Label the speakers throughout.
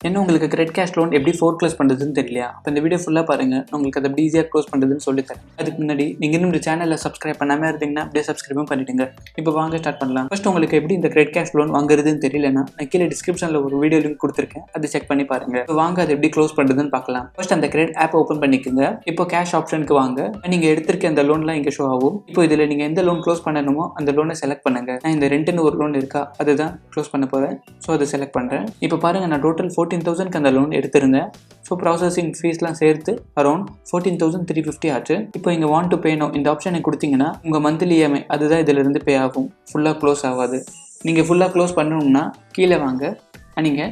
Speaker 1: என்ன உங்களுக்கு credit cash loan எப்படி ஃபோர்க்ளோஸ் பண்ணுறதுன்னு தெரியலையா? அப்போ இந்த வீடியோ ஃபுல்லாக பாருங்கள், உங்களுக்கு அதை எப்படி ஈஸியாக க்ளோஸ் பண்ணுறதுன்னு சொல்லித்தரேன். அதுக்கு முன்னாடி நீங்கள் இன்னும் இந்த சேனலில் சப்ஸ்கிரைப் பண்ணாமல் இருந்தீங்கன்னா அப்படியே சப்ஸ்கிரைபும் பண்ணிவிடுங்க. இப்போ வாங்க ஸ்டார்ட் பண்ணலாம். ஃபர்ஸ்ட் உங்களுக்கு எப்படி இந்த கிரெடிட் கேஷ் லோன் வாங்குறதுன்னு தெரியலன்னா நான் கீழே டிஸ்கிரிப்ஷனில் ஒரு வீடியோ லிங்க் கொடுத்துருக்கேன், அதை செக் பண்ணி பாருங்கள். இப்போ வாங்க அதை எப்படி க்ளோஸ் பண்ணுறதுன்னு பார்க்கலாம். ஃபர்ஸ்ட் அந்த கிரெடிட் ஆப் ஓப்பன் பண்ணிக்கோங்க. இப்போ கேஷ் ஆப்ஷனுக்கு வாங்க. நீங்கள் எடுத்திருக்க அந்த லோன்லாம் இங்கே ஷோ ஆகும். இப்போ இதில் நீங்கள் எந்த லோன் க்ளோஸ் பண்ணணுமோ அந்த லோனை செலக்ட் பண்ணுங்க. நான் இந்த ரெண்டுன்னு ஒரு லோன் இருக்கா அதுதான் க்ளோஸ் பண்ண போகிறேன். ஸோ அதை செலக்ட் பண்ணுறேன். இப்போ பாருங்கள், நான் டோட்டல் 14,000 அந்த லோன் எடுத்திருந்தேன். ஸோ ப்ராசஸிங் ஃபீஸ்லாம் சேர்த்து அரௌண்ட் 14,350 ஆச்சு. இப்போ இங்கே வாண்ட் டு பே நோ இந்த ஆப்ஷனை கொடுத்தீங்கன்னா உங்கள் மந்த்லி இஎம்ஐ அதுதான் இதிலிருந்து பே ஆகும், ஃபுல்லாக க்ளோஸ் ஆகாது. நீங்கள் ஃபுல்லாக க்ளோஸ் பண்ணணும்னா கீழே வாங்க, நீங்கள்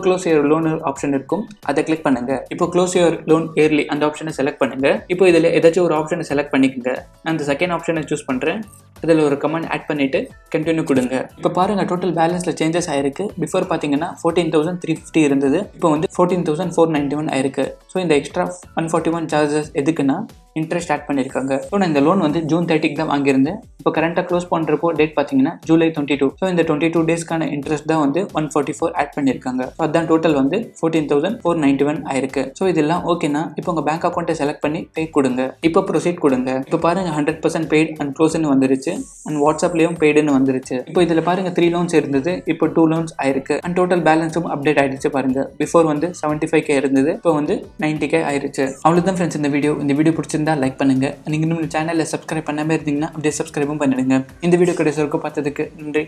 Speaker 1: க்ளோஸ் யுவர் லோன் ஆப்ஷன் இருக்கும், அதை கிளிக் பண்ணுங்க. இப்போ க்ளோஸ் யுவர் லோன் இயர்லி அந்த ஆப்ஷனை செலக்ட் பண்ணுங்க. இப்போ இதில் ஏதாச்சும் ஒரு ஆப்ஷனை செலக்ட் பண்ணிக்கோங்க. நான் அந்த செகண்ட் ஆப்ஷனை சூஸ் பண்ணுறேன். இதில் ஒரு கமெண்ட் ஆட் பண்ணிவிட்டு கண்டினியூ கொடுங்க. இப்போ பாருங்கள், டோட்டல் பேலன்ஸில் சேஞ்சஸ் ஆயிருக்கு. பிஃபோர் பார்த்தீங்கன்னா 14,350 இருந்தது, இப்போ வந்து 14,491 ஆயிருக்கு. ஸோ இந்த எக்ஸ்ட்ரா 141 சார்ஜஸ் எதுக்குன்னா இன்ட்ரெஸ்ட் ஆட் பண்ணியிருக்காங்க. ஸோ நான் இந்த லோன் வந்து June 30 தான் வாங்கியிருந்தேன். இப்போ கரண்ட்டாக க்ளோஸ் பண்ணுறப்போ டேட் பார்த்தீங்கன்னா July 22. ஸோ இந்த 22 டேஸ்க்கான இன்ட்ரெஸ்ட் தான் வந்து 144 ஆட் பண்ணியிருக்காங்க. ஸோ அதுதான் டோட்டல் வந்து 14,491 ஆயிருக்கு. ஸோ இதெல்லாம் ஓகேனா இப்போ உங்கள் பேங்க் அக்கௌண்ட்டை செலக்ட் பண்ணி பே கொடுங்க. இப்போ ப்ரொசீட் கொடுங்க. இப்போ பாருங்கள் 100% பெய்ட் அண்ட் க்ளோஸ்னு வந்துருச்சு. அண்ட் வாட்ஸ்அப்லேயும் பெய்டுன்னு வந்துருச்சு. இப்போ இதில் பாருங்கள் 3 லோன்ஸ் இருந்தது, இப்போ 2 லோன்ஸ் ஆயிருக்கு. அண்ட் டோட்டல் பேலன்ஸும் அப்டேட் ஆயிடுச்சு. பாருங்கள், பிஃபோர் வந்து 75K இருந்தது, இப்போ வந்து 90K ஆயிடுச்சு. அவ்வளோதான் ஃப்ரெண்ட்ஸ் இந்த வீடியோ பிடிச்சிருந்தா லைக் பண்ணுங்க. நீங்கள் இன்னும் இந்த சேனலில் சப்ஸ்கிரைப் பண்ணாமல் இருந்தீங்கன்னா அப்படியே சப்ஸ்கிரைபும் பண்ணிடுங்க. இந்த வீடியோ கடைசி வரைக்கும் பார்த்ததுக்கு நன்றி.